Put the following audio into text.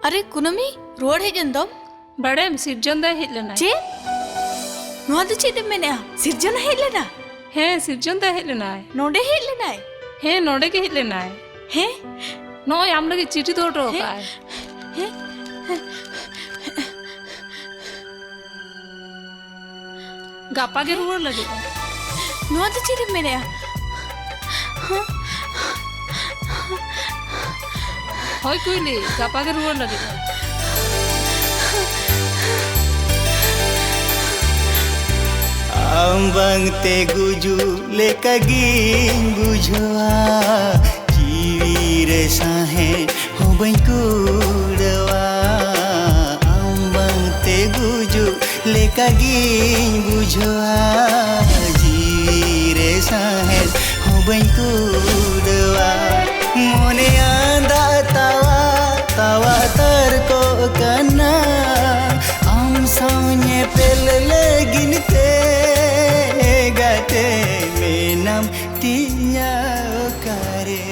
अरे कुनमी रोड है जन दम बड़े सिरजन दे हेज लेना चे नोआ दो चेद मेने सिरजन हेज लेना है सिरजन दे हेज लेना नोडे हेज लेना है नोडे के हेज लेना है नो आम लगे चिट्ठी तो उठो का है गापा के रुआर लगे नोआ दो चेद मेने होय कुइली गापा के रुआर लगे ambang te guju lekaging bujoa jiwire sahe hobain kudawa ambang te guju lekaging bujoa jiwire sahe hobain kudawa mone anda tawa tawa tarko kana am saunye pel legin te gate menam tinya kare